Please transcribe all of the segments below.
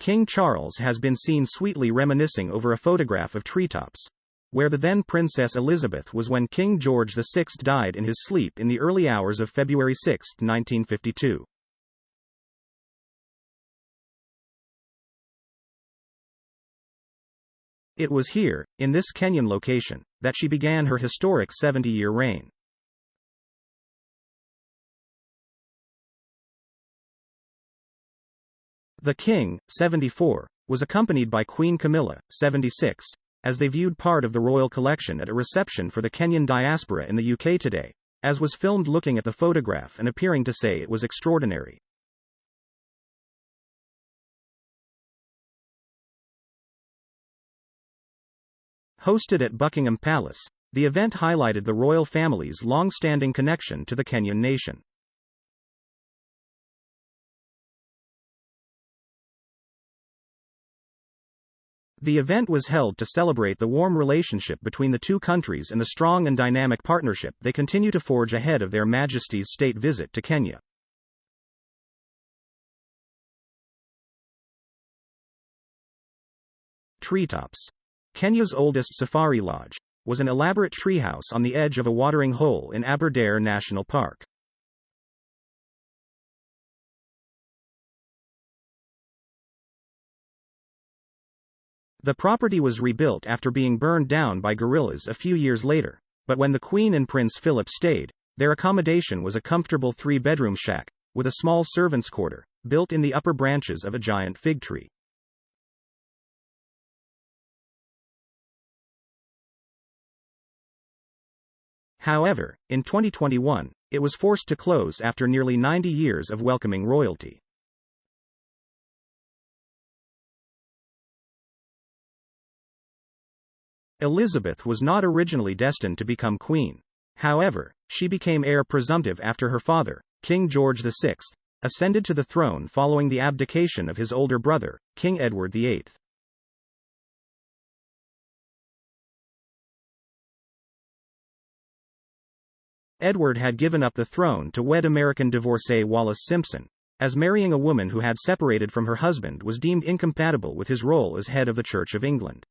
King Charles has been seen sweetly reminiscing over a photograph of Treetops, where the then Princess Elizabeth was when King George VI died in his sleep in the early hours of February 6, 1952. It was here, in this Kenyan location, that she began her historic 70-year reign. The king, 74, was accompanied by Queen Camilla, 76, as they viewed part of the royal collection at a reception for the Kenyan diaspora in the UK today, as was filmed looking at the photograph and appearing to say it was extraordinary. Hosted at Buckingham Palace, the event highlighted the royal family's long-standing connection to the Kenyan nation. The event was held to celebrate the warm relationship between the two countries and the strong and dynamic partnership they continue to forge ahead of Their Majesty's state visit to Kenya. Treetops, Kenya's oldest safari lodge, was an elaborate treehouse on the edge of a watering hole in Aberdare National Park. The property was rebuilt after being burned down by guerrillas a few years later, but when the Queen and Prince Philip stayed, their accommodation was a comfortable 3-bedroom shack, with a small servants' quarter, built in the upper branches of a giant fig tree. However, in 2021, it was forced to close after nearly 90 years of welcoming royalty. Elizabeth was not originally destined to become queen. However, she became heir presumptive after her father, King George VI, ascended to the throne following the abdication of his older brother, King Edward VIII. Edward had given up the throne to wed American divorcee Wallis Simpson, as marrying a woman who had separated from her husband was deemed incompatible with his role as head of the Church of England.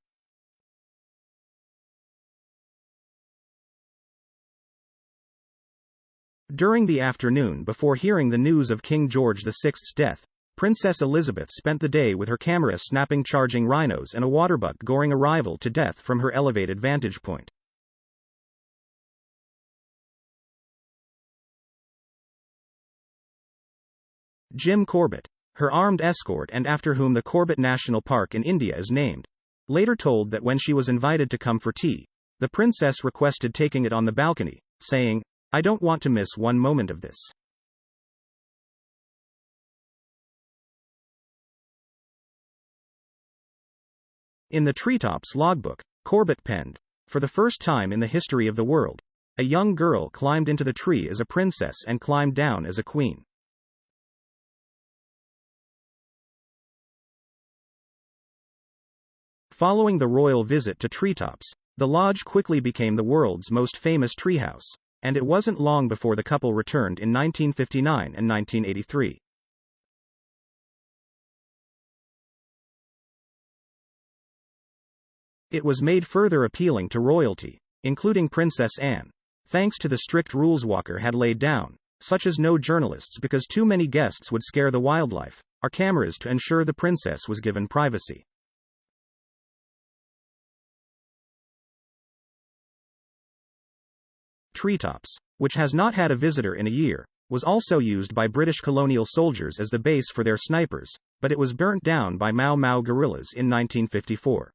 During the afternoon before hearing the news of King George VI's death, Princess Elizabeth spent the day with her camera snapping charging rhinos and a waterbuck goring a rival to death from her elevated vantage point. Jim Corbett, her armed escort and after whom the Corbett National Park in India is named, later told that when she was invited to come for tea, the princess requested taking it on the balcony, saying, "I don't want to miss one moment of this." In the Treetops logbook, Corbett penned, "For the first time in the history of the world, a young girl climbed into the tree as a princess and climbed down as a queen." Following the royal visit to Treetops, the lodge quickly became the world's most famous treehouse, and it wasn't long before the couple returned in 1959 and 1983. It was made further appealing to royalty, including Princess Anne, thanks to the strict rules Walker had laid down, such as no journalists because too many guests would scare the wildlife, or cameras to ensure the princess was given privacy. Treetops, which has not had a visitor in a year, was also used by British colonial soldiers as the base for their snipers, but it was burnt down by Mau Mau guerrillas in 1954.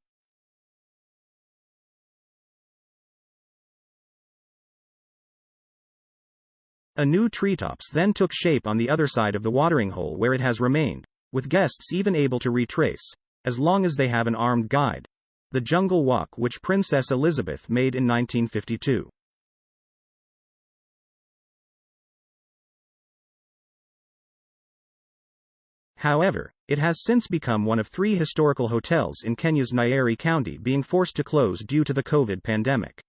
A new Treetops then took shape on the other side of the watering hole where it has remained, with guests even able to retrace, as long as they have an armed guide, the jungle walk which Princess Elizabeth made in 1952. However, it has since become one of 3 historical hotels in Kenya's Nyeri County being forced to close due to the COVID pandemic.